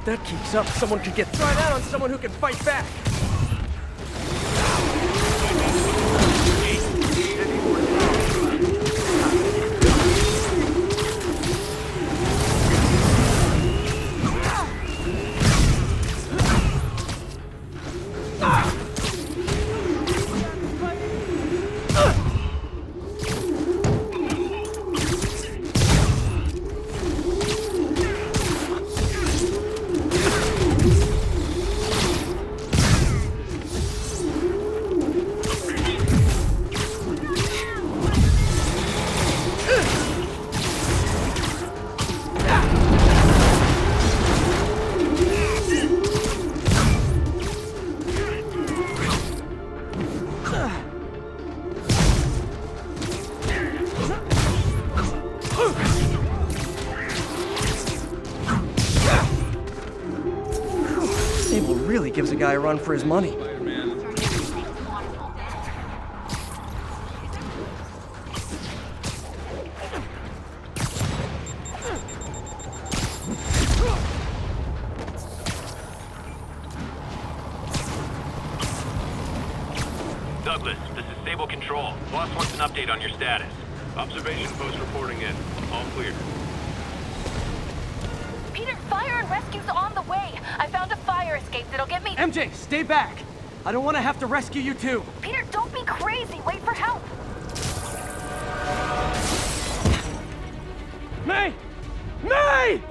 If that keeps up, someone could get tried out on someone who can fight back. Really gives a guy a run for his money. Douglas, this is Stable Control. Boss wants an update on your status. Observation post reporting in. All clear. Peter, fire and rescue's on the way. I found a fire escape that'll get me... MJ, stay back! I don't want to have to rescue you too. Peter, don't be crazy. Wait for help. May! May!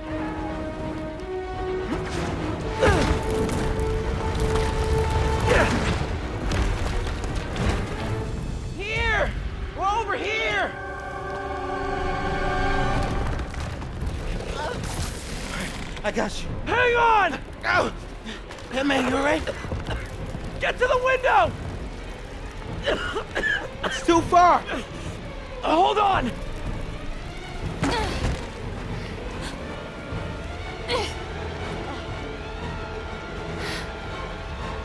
Here! We're over here! I got you. Hang on! Oh. Hey, man, you all right? Get to the window! It's too far. Hold on!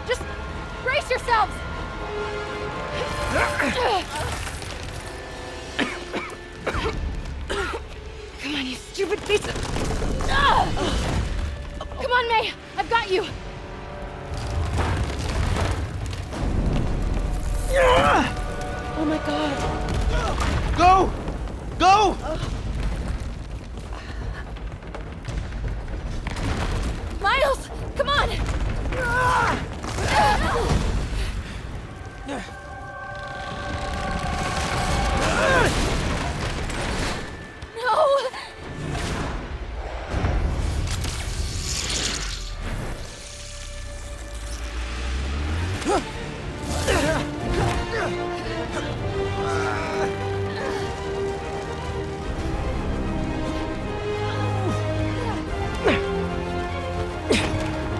Just brace yourselves. Come on, you stupid piece of... Come on, May. I've got you. Oh my God. Go! Go! Miles, come on. No.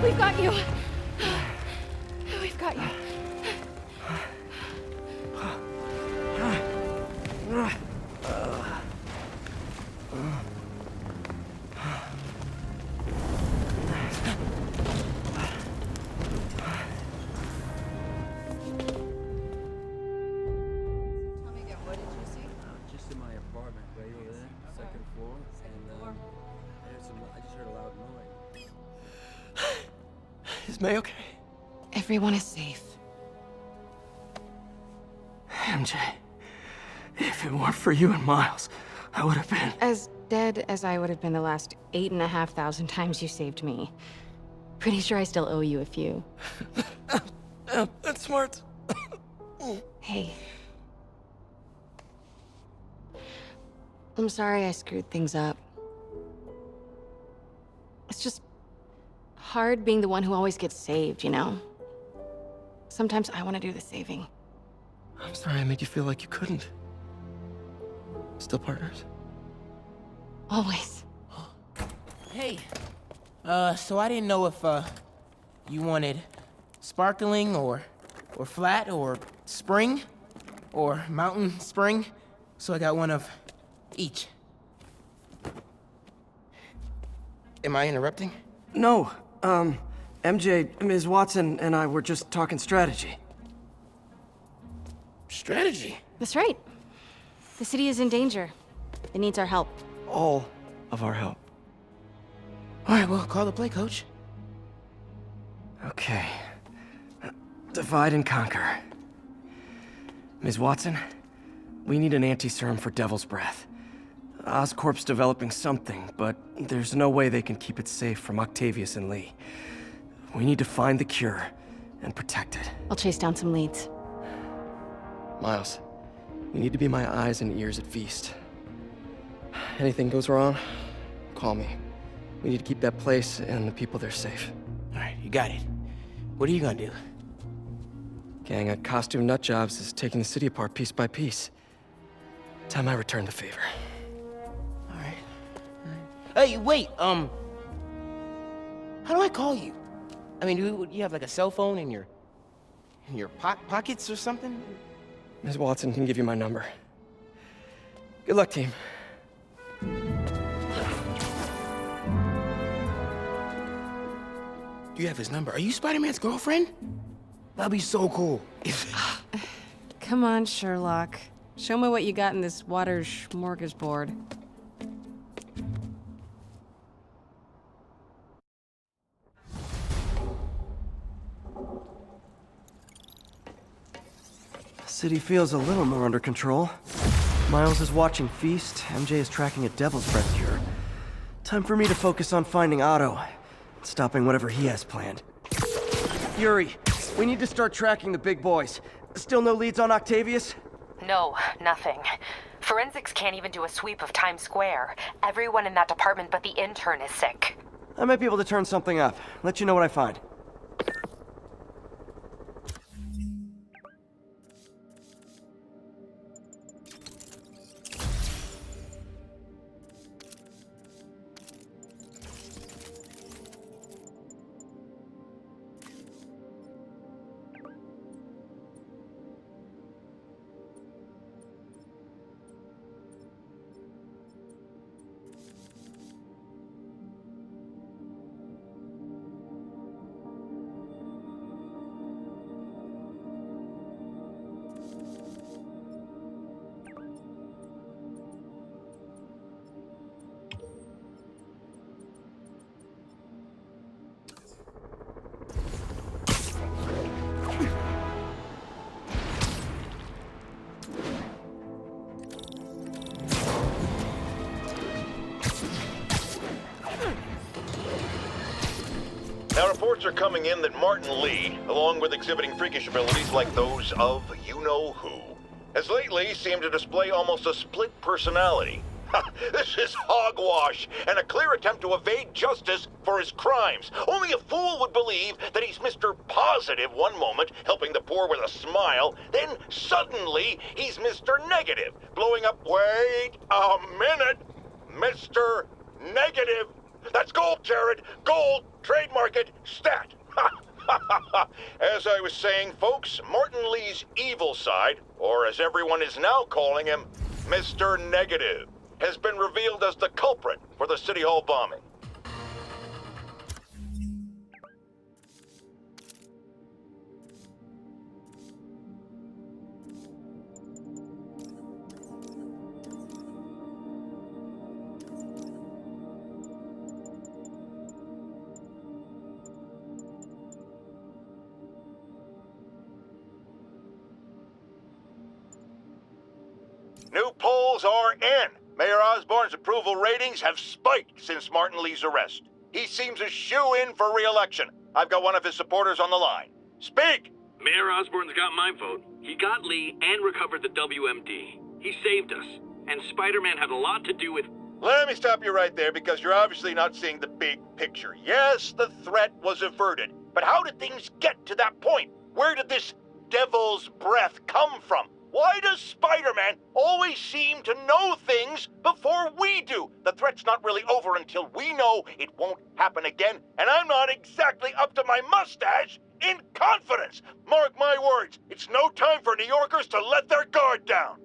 We've got you. We've got you. Just in my apartment, right over there, second floor, and I just heard a loud noise. Is May okay? Everyone is safe. MJ, if it weren't for you and Miles, I would have been... As dead as I would have been the last 8,500 times you saved me. Pretty sure I still owe you a few. That's smart. Hey. I'm sorry I screwed things up. It's just hard being the one who always gets saved, you know? Sometimes I want to do the saving. I'm sorry I made you feel like you couldn't. Still partners? Always. Hey, so I didn't know if, you wanted sparkling or flat or spring or mountain spring, so I got one of each. Am I interrupting? No, MJ, Ms. Watson and I were just talking strategy. Strategy? That's right. The city is in danger. It needs our help. All of our help. All right, well, call the play, coach. Okay. Divide and conquer. Ms. Watson, we need an anti-serum for Devil's Breath. Oscorp's developing something, but there's no way they can keep it safe from Octavius and Lee. We need to find the cure and protect it. I'll chase down some leads. Miles, you need to be my eyes and ears at Feast. Anything goes wrong, call me. We need to keep that place and the people there safe. All right, you got it. What are you gonna do? Gang at Costume Nutjobs is taking the city apart piece by piece. Time I return the favor. All right. Hey, wait, how do I call you? I mean, do you have like a cell phone in your pockets or something? Ms. Watson can give you my number. Good luck, team. Do you have his number? Are you Spider-Man's girlfriend? That'd be so cool. Come on, Sherlock. Show me what you got in this water smorgasbord. The city feels a little more under control. Miles is watching Feast, MJ is tracking a Devil's Breath cure. Time for me to focus on finding Otto, stopping whatever he has planned. Yuri, we need to start tracking the big boys. Still no leads on Octavius? No, nothing. Forensics can't even do a sweep of Times Square. Everyone in that department but the intern is sick. I might be able to turn something up. Let you know what I find. Now, reports are coming in that Martin Lee, along with exhibiting freakish abilities like those of you-know-who, has lately seemed to display almost a split personality. This is hogwash and a clear attempt to evade justice for his crimes. Only a fool would believe that he's Mr. Positive one moment, helping the poor with a smile, then suddenly he's Mr. Negative, blowing up, wait a minute, Mr. Negative. That's gold, Jared. Gold, trademark it, stat. As I was saying, folks, Martin Lee's evil side, or as everyone is now calling him, Mr. Negative, has been revealed as the culprit for the City Hall bombing. New polls are in. Mayor Osborne's approval ratings have spiked since Martin Lee's arrest. He seems a shoo-in for re-election. I've got one of his supporters on the line. Speak! Mayor Osborne's got my vote. He got Lee and recovered the WMD. He saved us. And Spider-Man had a lot to do with... Let me stop you right there because you're obviously not seeing the big picture. Yes, the threat was averted. But how did things get to that point? Where did this devil's breath come from? Why does Spider-Man always seem to know things before we do? The threat's not really over until we know it won't happen again, and I'm not exactly up to my mustache in confidence. Mark my words, it's no time for New Yorkers to let their guard down.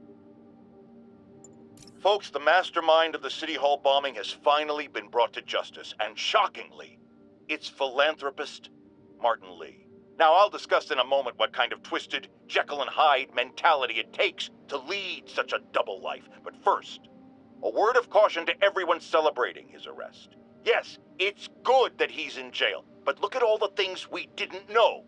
Folks, the mastermind of the City Hall bombing has finally been brought to justice, and shockingly, it's philanthropist Martin Lee. Now, I'll discuss in a moment what kind of twisted Jekyll and Hyde mentality it takes to lead such a double life. But first, a word of caution to everyone celebrating his arrest. Yes, it's good that he's in jail, But look at all the things we didn't know.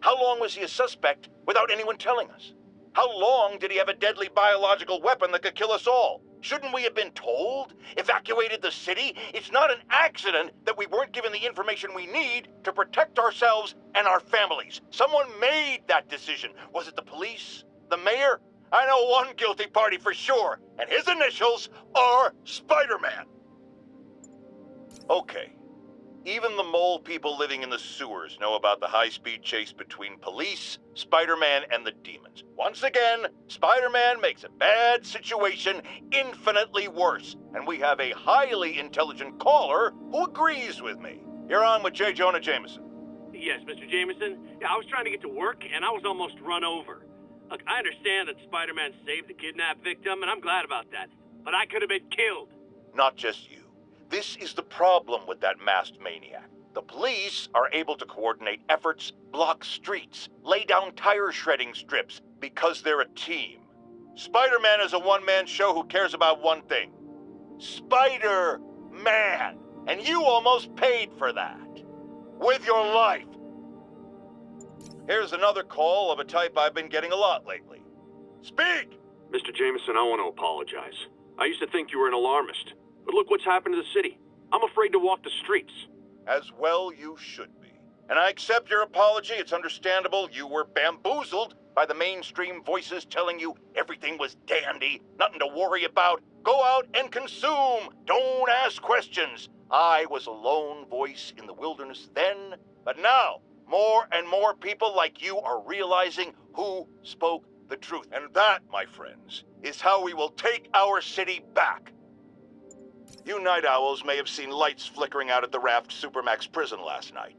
How long was he a suspect without anyone telling us? How long did he have a deadly biological weapon that could kill us all? Shouldn't we have been told? Evacuated the city? It's not an accident that we weren't given the information we need to protect ourselves and our families. Someone made that decision. Was it the police? The mayor? I know one guilty party for sure, and his initials are Spider-Man. Okay. Even the mole people living in the sewers know about the high-speed chase between police, Spider-Man, and the demons. Once again, Spider-Man makes a bad situation infinitely worse, and we have a highly intelligent caller who agrees with me. You're on with J. Jonah Jameson. Yes, Mr. Jameson. Yeah, I was trying to get to work, and I was almost run over. Look, I understand that Spider-Man saved the kidnapped victim, and I'm glad about that. But I could have been killed. Not just you. This is the problem with that masked maniac. The police are able to coordinate efforts, block streets, lay down tire shredding strips because they're a team. Spider-Man is a one-man show who cares about one thing. Spider-Man! And you almost paid for that. With your life. Here's another call of a type I've been getting a lot lately. Speak! Mr. Jameson, I want to apologize. I used to think you were an alarmist. But look what's happened to the city. I'm afraid to walk the streets. As well you should be. And I accept your apology. It's understandable you were bamboozled by the mainstream voices telling you everything was dandy, nothing to worry about. Go out and consume. Don't ask questions. I was a lone voice in the wilderness then, but now more and more people like you are realizing who spoke the truth. And that, my friends, is how we will take our city back. You night owls may have seen lights flickering out at the Raft Supermax prison last night.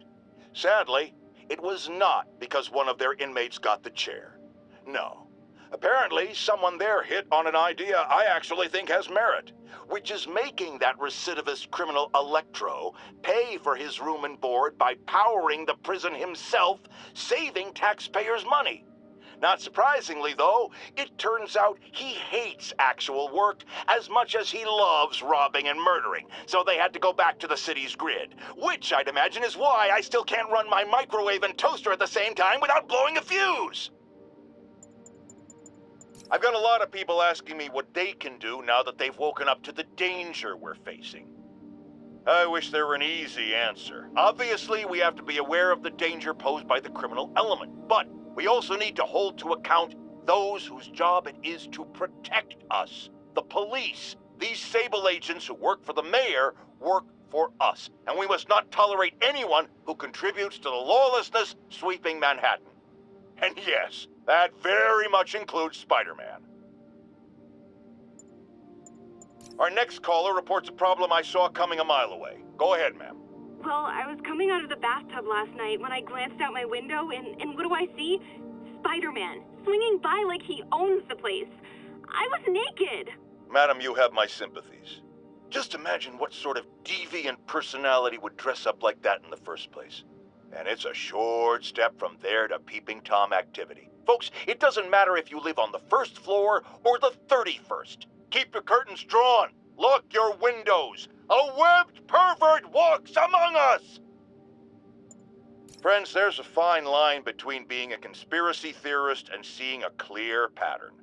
Sadly, it was not because one of their inmates got the chair. No. Apparently, someone there hit on an idea I actually think has merit, which is making that recidivist criminal Electro pay for his room and board by powering the prison himself, saving taxpayers' money. Not surprisingly, though, it turns out he hates actual work as much as he loves robbing and murdering, so they had to go back to the city's grid, which I'd imagine is why I still can't run my microwave and toaster at the same time without blowing a fuse. I've got a lot of people asking me what they can do now that they've woken up to the danger we're facing. I wish there were an easy answer. Obviously, we have to be aware of the danger posed by the criminal element, but we also need to hold to account those whose job it is to protect us. The police. These Sable agents who work for the mayor work for us, and we must not tolerate anyone who contributes to the lawlessness sweeping Manhattan. And yes, that very much includes Spider-Man. Our next caller reports a problem I saw coming a mile away. Go ahead, ma'am. Well, I was coming out of the bathtub last night when I glanced out my window, and what do I see? Spider-Man, swinging by like he owns the place. I was naked. Madam, you have my sympathies. Just imagine what sort of deviant personality would dress up like that in the first place. And it's a short step from there to peeping Tom activity. Folks, it doesn't matter if you live on the first floor or the 31st. Keep your curtains drawn. Lock your windows. A webbed pervert walks among us! Friends, there's a fine line between being a conspiracy theorist and seeing a clear pattern.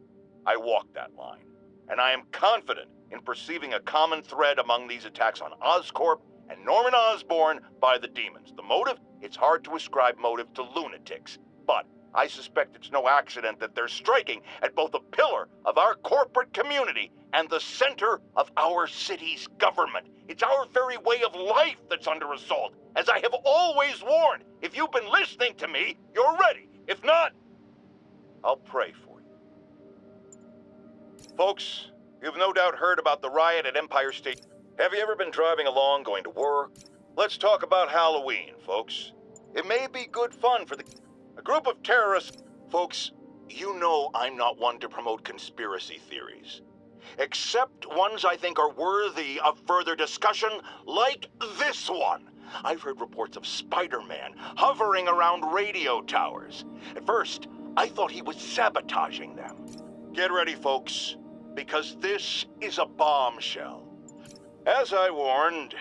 I walk that line, and I am confident in perceiving a common thread among these attacks on Oscorp and Norman Osborn by the demons. The motive? It's hard to ascribe motive to lunatics, but I suspect it's no accident that they're striking at both a pillar of our corporate community and the center of our city's government. It's our very way of life that's under assault. As I have always warned, if you've been listening to me, you're ready. If not, I'll pray for you. Folks, you've no doubt heard about the riot at Empire State. Have you ever been driving along, going to work? Let's talk about Halloween, folks. It may be good fun for a group of terrorists. Folks, you know I'm not one to promote conspiracy theories. Except ones I think are worthy of further discussion, like this one. I've heard reports of Spider-Man hovering around radio towers. At first, I thought he was sabotaging them. Get ready, folks, because this is a bombshell. As I warned,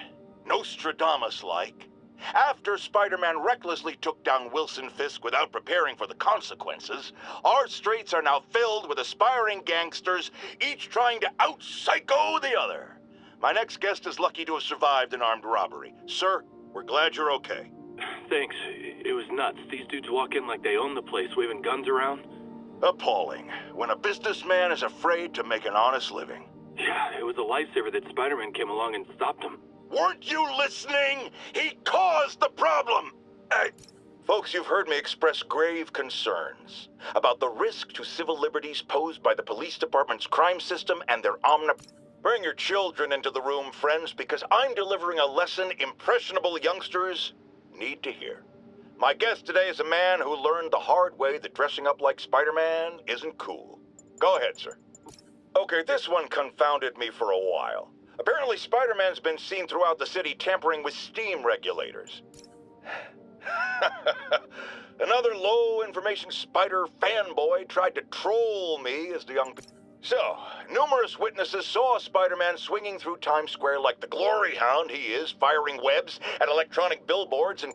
Nostradamus-like, After Spider-Man recklessly took down Wilson Fisk without preparing for the consequences, our streets are now filled with aspiring gangsters, each trying to out-psycho the other. My next guest is lucky to have survived an armed robbery. Sir, we're glad you're okay. Thanks. It was nuts. These dudes walk in like they own the place, waving guns around. Appalling. When a businessman is afraid to make an honest living. Yeah, it was a lifesaver that Spider-Man came along and stopped him. Weren't you listening? He caused the problem! Folks, you've heard me express grave concerns about the risk to civil liberties posed by the police department's crime system and their Bring your children into the room, friends, because I'm delivering a lesson impressionable youngsters need to hear. My guest today is a man who learned the hard way that dressing up like Spider-Man isn't cool. Go ahead, sir. Okay, this one confounded me for a while. Apparently, Spider-Man's been seen throughout the city tampering with steam regulators. Another low-information spider fanboy tried to troll me as the young... So, numerous witnesses saw Spider-Man swinging through Times Square like the glory hound he is, firing webs at electronic billboards and...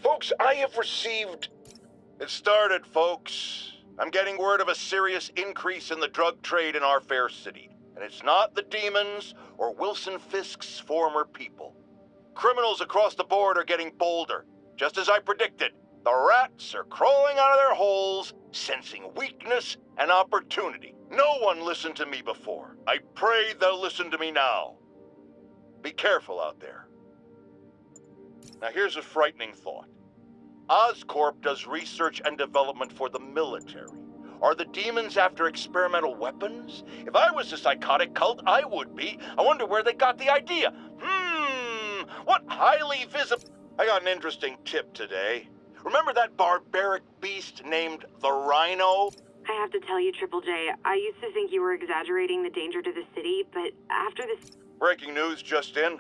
Folks, I have received... It started, folks. I'm getting word of a serious increase in the drug trade in our fair city. And it's not the demons or Wilson Fisk's former people. Criminals across the board are getting bolder. Just as I predicted, the rats are crawling out of their holes, sensing weakness and opportunity. No one listened to me before. I pray they'll listen to me now. Be careful out there. Now here's a frightening thought. Oscorp does research and development for the military. Are the demons after experimental weapons? If I was a psychotic cult, I would be. I wonder where they got the idea. What highly visible... I got an interesting tip today. Remember that barbaric beast named the Rhino? I have to tell you, Triple J, I used to think you were exaggerating the danger to the city, but after this... Breaking news just in.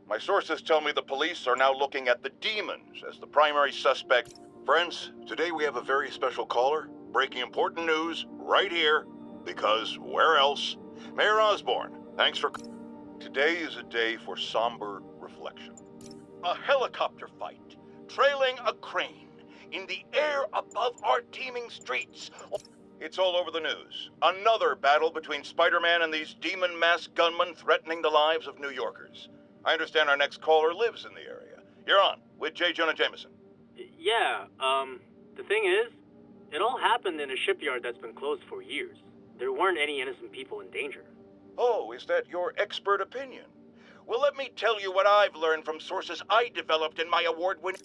My sources tell me the police are now looking at the demons as the primary suspect. Friends, today we have a very special caller, breaking important news right here, because where else? Mayor Osborn, thanks for... Today is a day for somber reflection. A helicopter fight, trailing a crane, in the air above our teeming streets. It's all over the news. Another battle between Spider-Man and these demon-masked gunmen threatening the lives of New Yorkers. I understand our next caller lives in the area. You're on, with J. Jonah Jameson. Yeah, the thing is, it all happened in a shipyard that's been closed for years. There weren't any innocent people in danger. Oh, is that your expert opinion? Well, let me tell you what I've learned from sources I developed in my award-winning...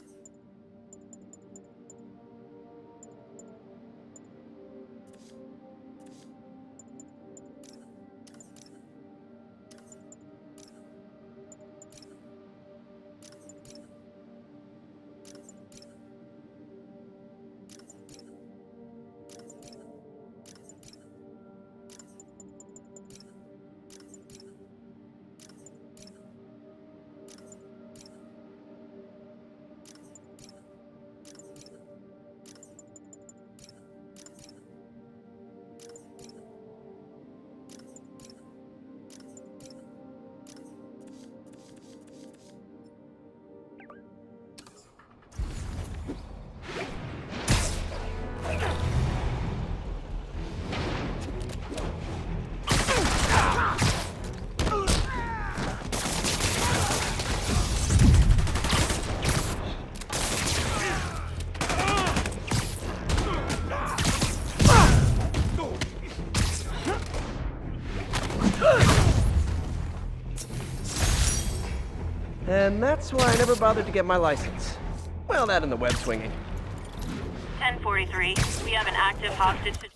And that's why I never bothered to get my license. Well, that and the web swinging. 1043, we have an active hostage situation.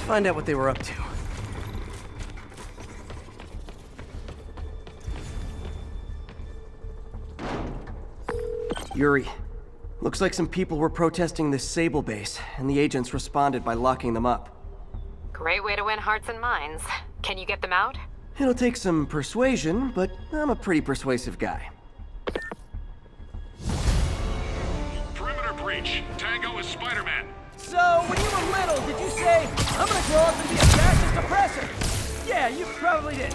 find out what they were up to. Yuri, looks like some people were protesting this Sable base, and the agents responded by locking them up. Great way to win hearts and minds. Can you get them out? It'll take some persuasion, but I'm a pretty persuasive guy. Perimeter breach. Tango is Spider-Man. So, when you were little, did you say, I'm gonna grow up and be a fascist oppressor? Yeah, you probably did.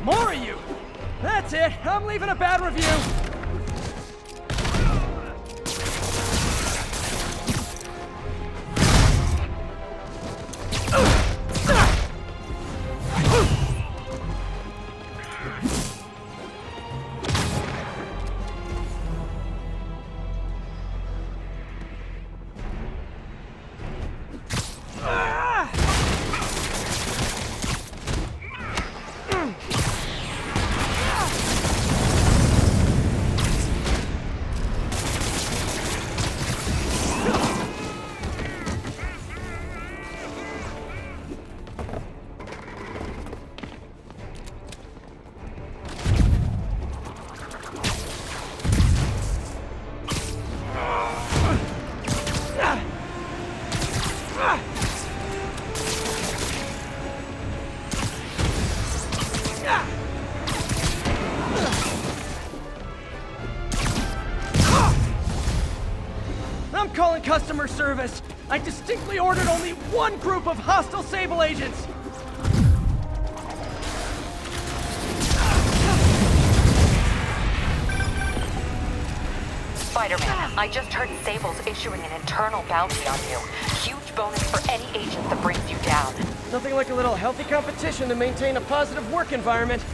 More of you! That's it, I'm leaving a bad review! I'm calling customer service. I distinctly ordered only one group of hostile Sable agents. Spider-Man, I just heard Sable's issuing an internal bounty on you. Huge bonus for any agent that brings you down. Nothing like a little healthy competition to maintain a positive work environment.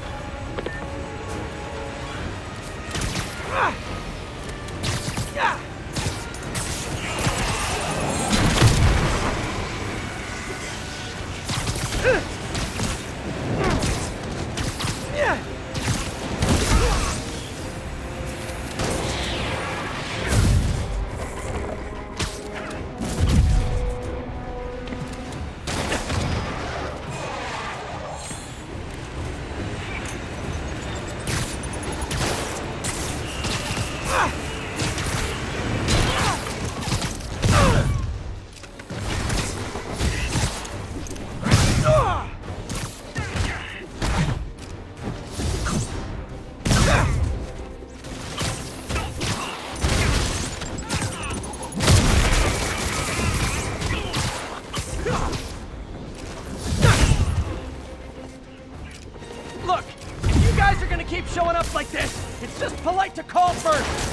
Look, if you guys are gonna keep showing up like this, it's just polite to call first.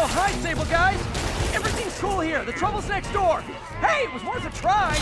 Hi, Sable guys! Everything's cool here. The trouble's next door. Hey, it was worth a try!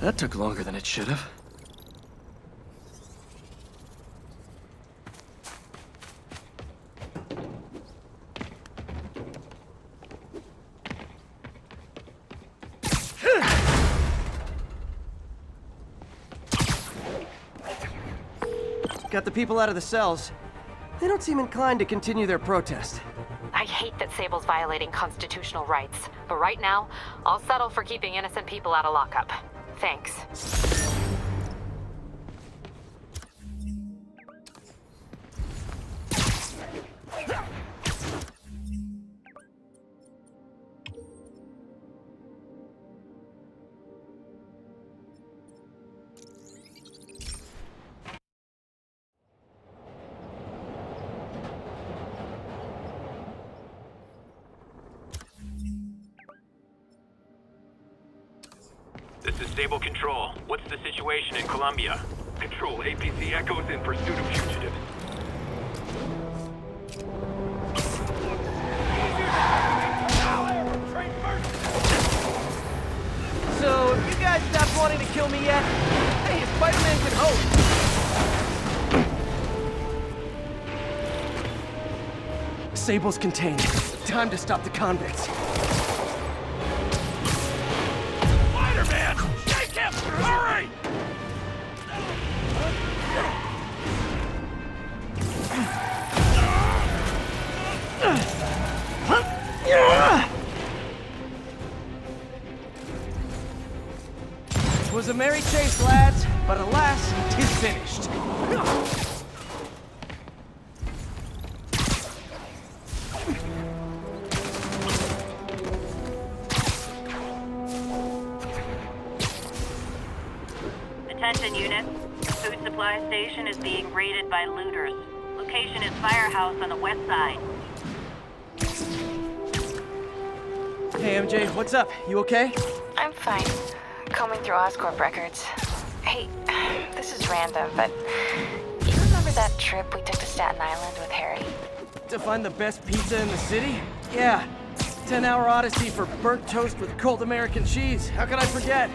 That took longer than it should have. Got the people out of the cells. They don't seem inclined to continue their protest. I hate that Sable's violating constitutional rights, but right now, I'll settle for keeping innocent people out of lockup. Thanks. This is Stable Control. What's the situation in Colombia? Control, APC Echo's in pursuit of fugitives. So, if you guys stopped wanting to kill me yet, hey, Spider-Man can hope. Sable's contained. Time to stop the convicts. Spider-Man! Take him! Hurry! It was a merry chase, lads, but alas, 'tis finished. Attention units. The food supply station is being raided by looters. Location is Firehouse on the west side. Hey, MJ, what's up? You okay? I'm fine. Combing through Oscorp records. Hey, this is random, but you remember that trip we took to Staten Island with Harry? To find the best pizza in the city? Yeah. 10-hour odyssey for burnt toast with cold American cheese. How could I forget?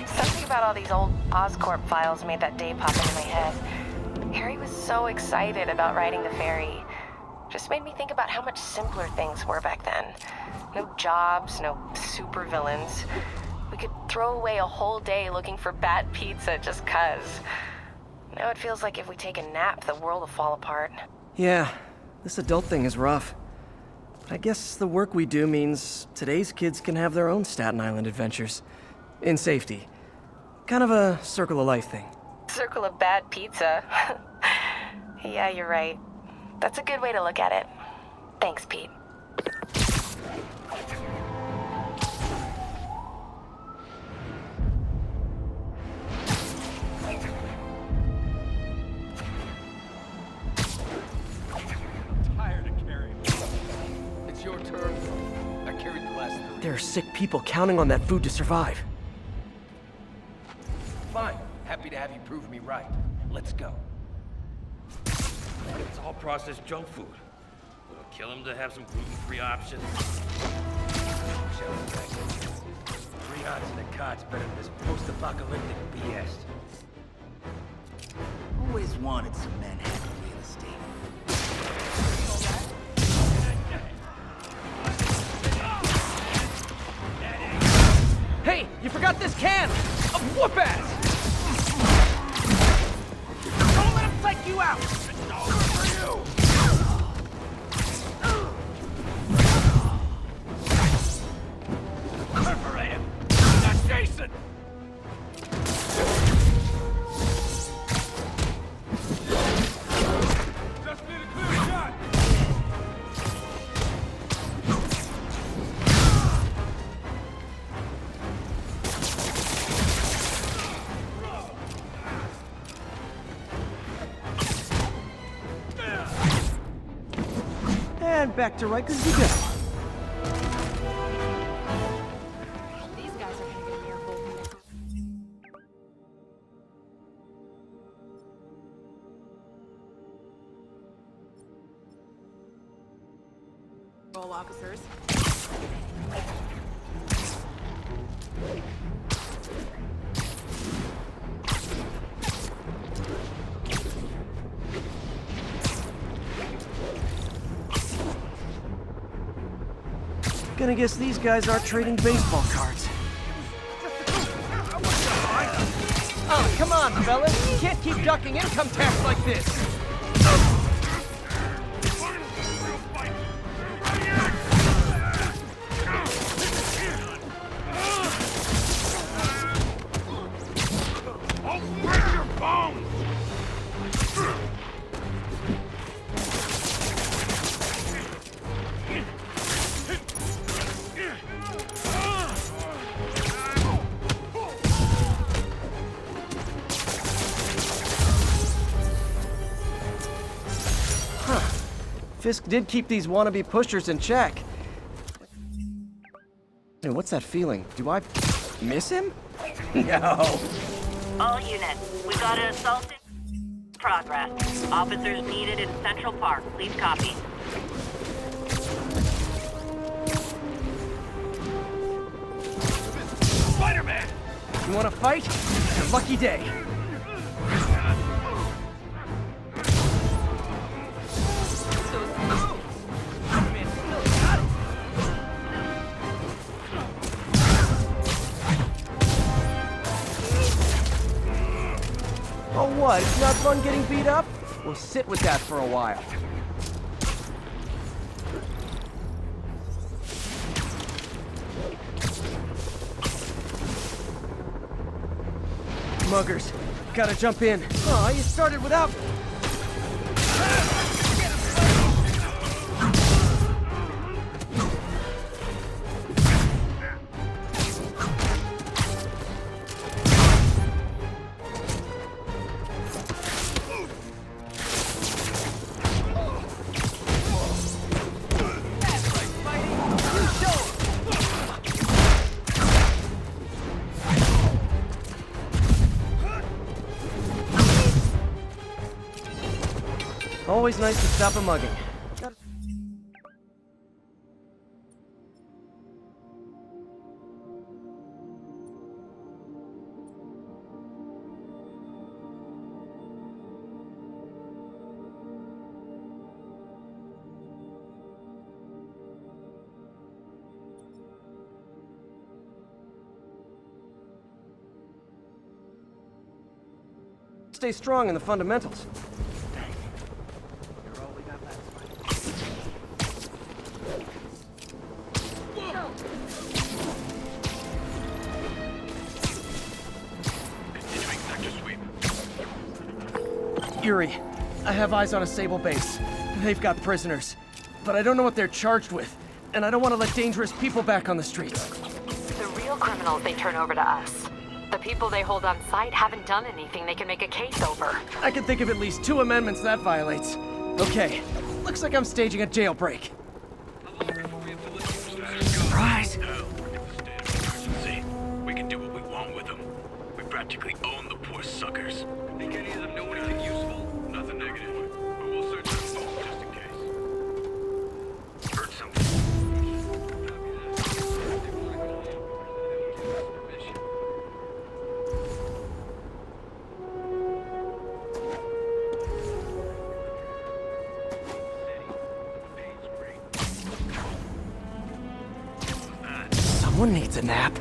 Something about all these old Oscorp files made that day pop into my head. Harry was so excited about riding the ferry. Just made me think about how much simpler things were back then. No jobs, no supervillains. We could throw away a whole day looking for bad pizza just 'cause. Now it feels like if we take a nap, the world will fall apart. Yeah, this adult thing is rough. But I guess the work we do means today's kids can have their own Staten Island adventures. In safety. Kind of a circle of life thing. Circle of bad pizza. Yeah, you're right. That's a good way to look at it. Thanks, Pete. Tired of carrying. It's your turn. I carried the last 3. There are sick people counting on that food to survive. Fine. Happy to have you prove me right. Let's go. It's all processed junk food. Would it kill him to have some gluten-free options? Shall we back in? 3 odds in a cot's better than this post-apocalyptic BS. Always wanted some Manhattan real estate. Hey, you forgot this can of whoop-ass! Don't let him take you out! It's over for you! Perforate him! That's Jason! Just need a clear shot! And back to right as you go. These guys are gonna get a miracle when they roll officers. Gonna guess these guys aren't trading baseball cards. Oh, come on, fellas. You can't keep ducking income tax like this. I'll break your bones! Fisk did keep these wannabe pushers in check. Hey, what's that feeling? Do I miss him? No. All units, we got an assault in progress. Officers needed in Central Park. Please copy. Spider-Man! You wanna fight? It's your lucky day. Oh what? It's not fun getting beat up? We'll sit with that for a while. Muggers, gotta jump in. Oh, you started without me. Always nice to stop a mugging. Stay strong in the fundamentals. Yuri, I have eyes on a Sable base. They've got prisoners, but I don't know what they're charged with, and I don't want to let dangerous people back on the streets. The real criminals they turn over to us. The people they hold on site haven't done anything they can make a case over. I can think of at least 2 amendments that violates. Okay, looks like I'm staging a jailbreak. Surprise! We can do what we want with them. We practically own the poor suckers. Think any of them know anything useful? Nothing negative. But we'll search their phones just in case. Heard something. Someone needs a nap.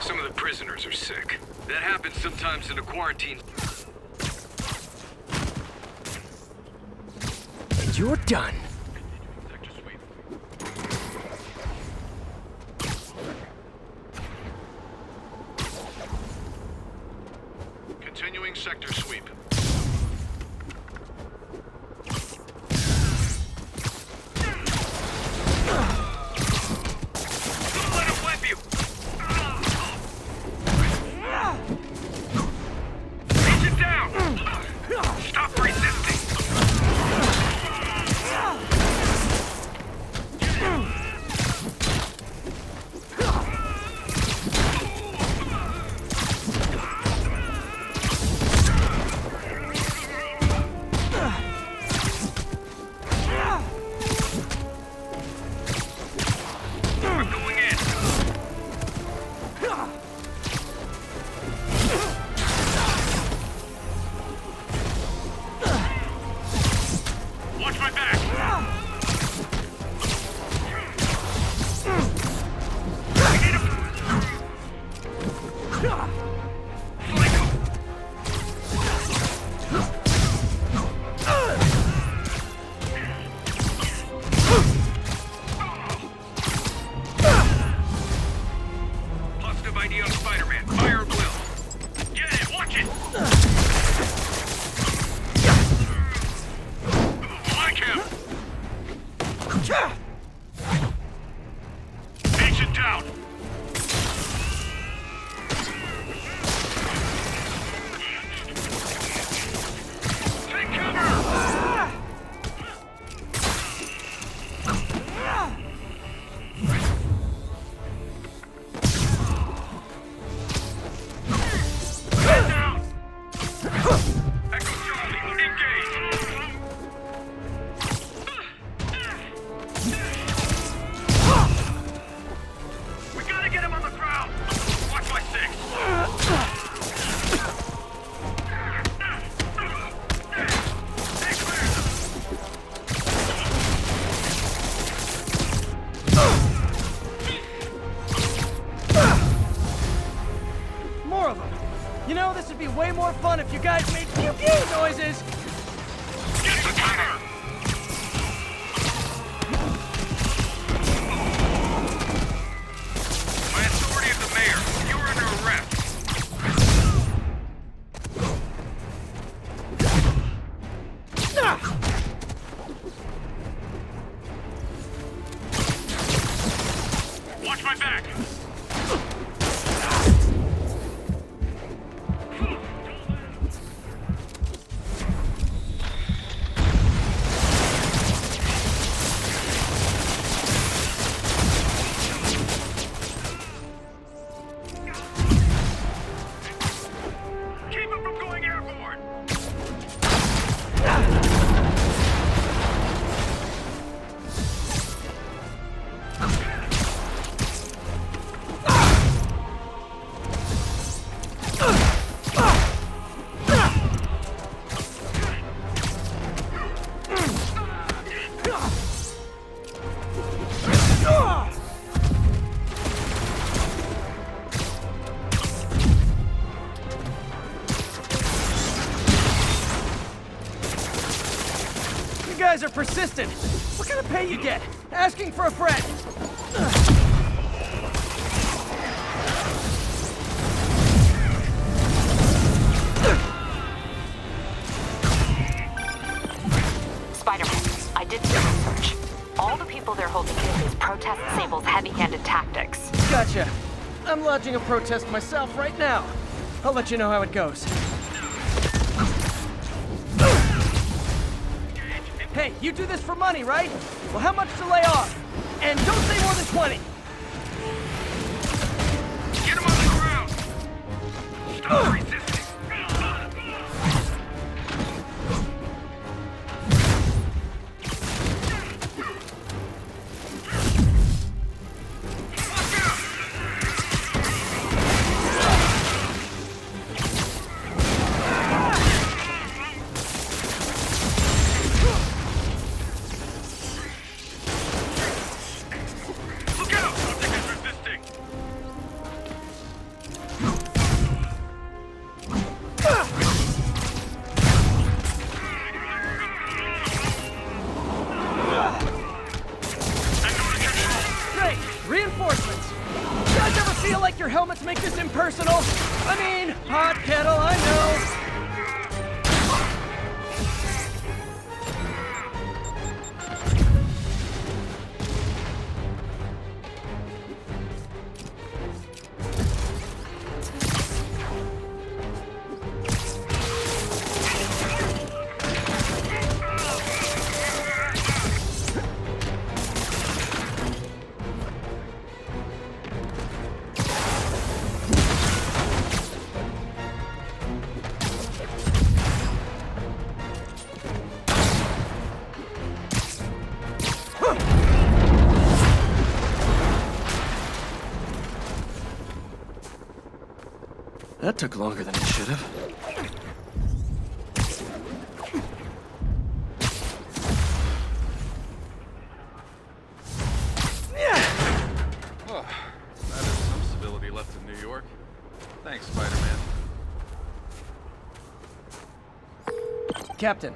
Some of the prisoners are sick. That happens sometimes in a quarantine. And you're done. Continuing sector sweep. Positive ID on Spider-Man. Fire at will. Get it! Watch it! Like him! Agent down! Take cover! Down! Echo Charlie, engage! We gotta get him on the ground! Watch my six! Stay clear! More of them. You know, this would be way more fun if you guys made pew-pew noises. Get the cover! By authority of the mayor, you are under arrest. Watch my back! Keep him from going airborne! You guys are persistent. What kind of pay you get? Asking for a friend. Spider-Man, I did some research. All the people they're holding cases protest Sable's heavy-handed tactics. Gotcha. I'm lodging a protest myself right now. I'll let you know how it goes. Hey, you do this for money, right? Well, how much to lay off? And don't say more than 20. Get him on the ground! Stop resisting! Look out! Something is resisting! Great! Reinforcements! You guys ever feel like your helmets make this impersonal? I mean, hot kettle, I know. That took longer than it should have. Glad there's some civility left in New York. Thanks, Spider-Man. Captain,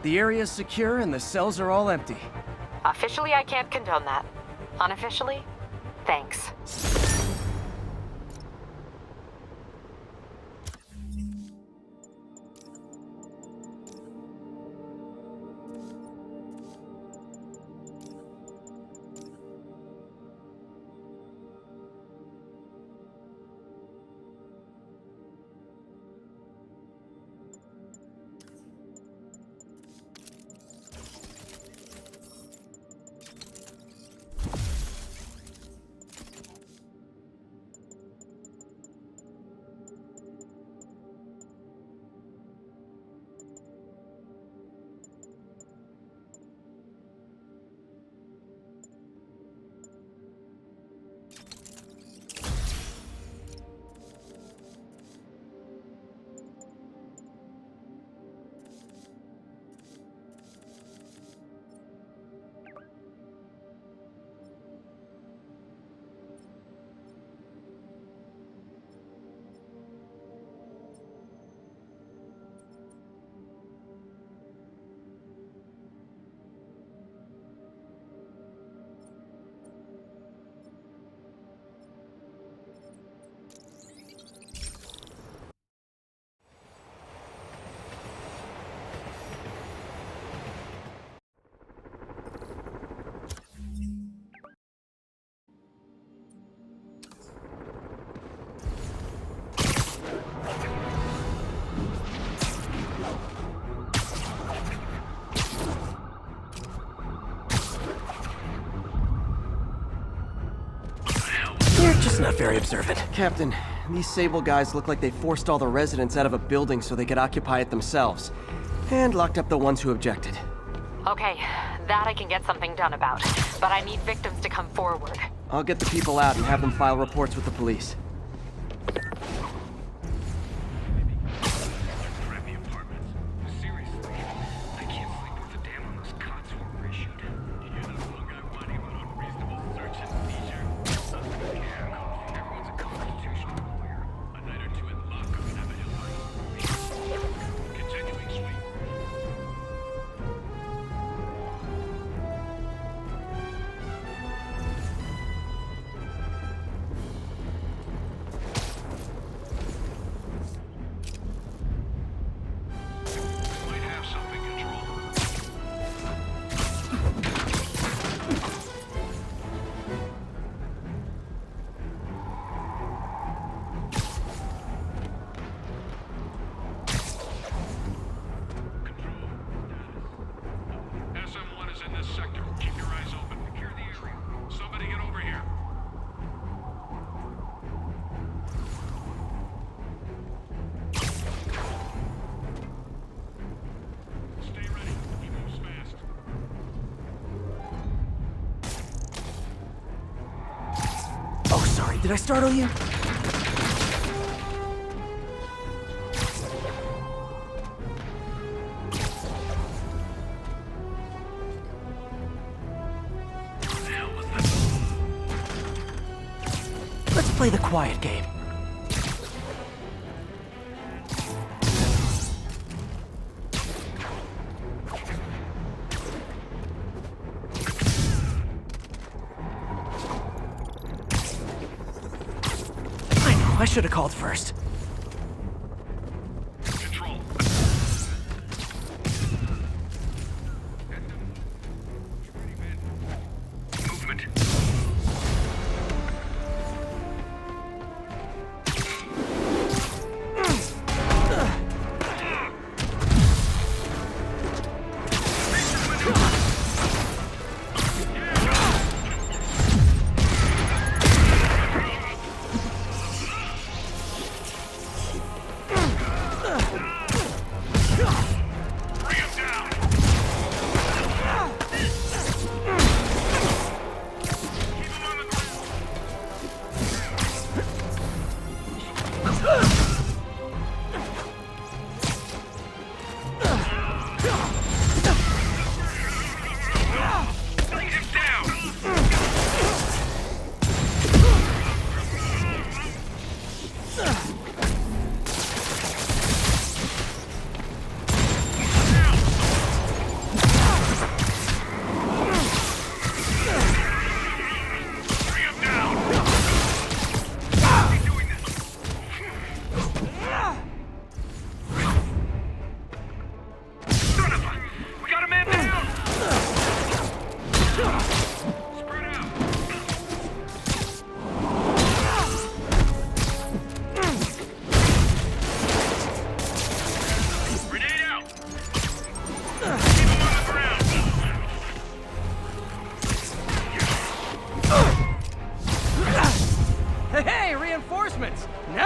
the area's secure and the cells are all empty. Officially, I can't condone that. Unofficially, thanks. You're just not very observant. Captain, these Sable guys look like they forced all the residents out of a building so they could occupy it themselves. And locked up the ones who objected. Okay, that I can get something done about. But I need victims to come forward. I'll get the people out and have them file reports with the police. Crappy apartments. Seriously, I can't sleep with the damn on those cots who were issued. You hear that one guy whining about unreasonable search and seizure? Yeah, everyone's a constitutional lawyer. A night or two in lockup and have a headline. Continuing sweep. Might have something, Control. SM1 is in this sector. Keep your eyes open. Secure the area. Somebody get over here. Stay ready. He moves fast. Oh, sorry, did I startle you? Let's play the quiet game. I know, I should have called first. Control. Movement.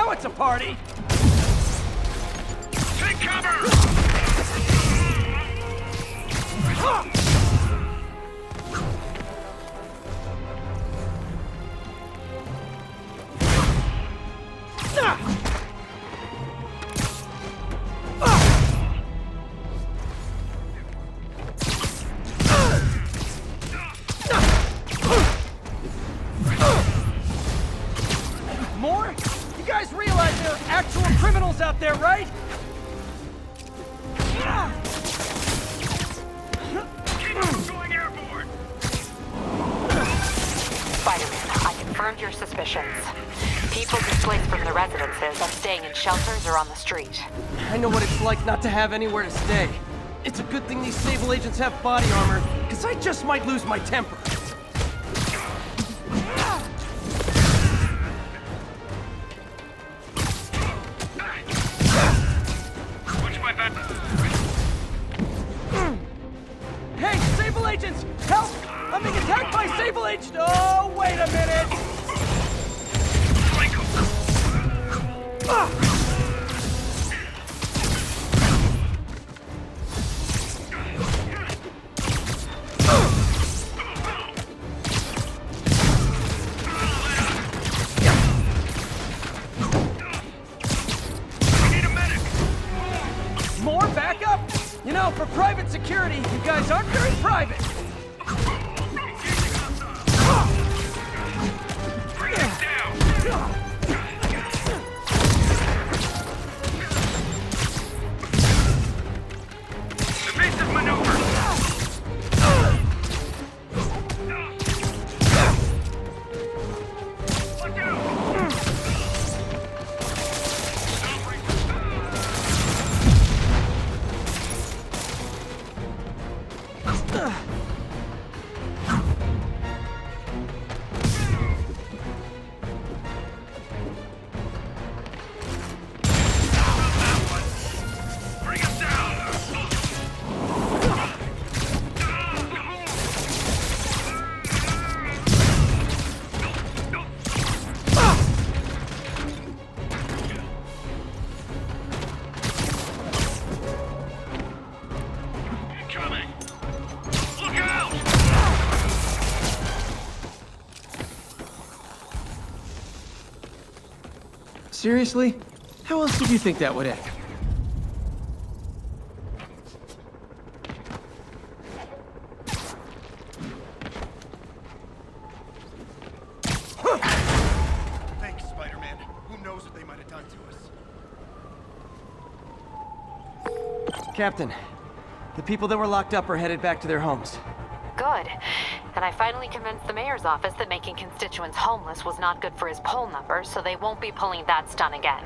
Now it's a party! Take cover! More? You guys realize there are actual criminals out there, right? Keep on going airborne! Spider-Man, I confirmed your suspicions. People displaced from the residences are staying in shelters or on the street. I know what it's like not to have anywhere to stay. It's a good thing these Sable agents have body armor, because I just might lose my temper. Watch my back. Hey, Sable agents! Help! I'm being attacked by Sable agents! Oh, wait a minute! More backup? You know, for private security, you guys aren't very private. Bring it down! Evasive maneuver! Look out! Bring it down! Incoming! Look out! Seriously? How else did you think that would end? Thanks, Spider-Man. Who knows what they might have done to us? Captain, the people that were locked up are headed back to their homes. Good. And I finally convinced the mayor's office that making constituents homeless was not good for his poll numbers, so they won't be pulling that stunt again.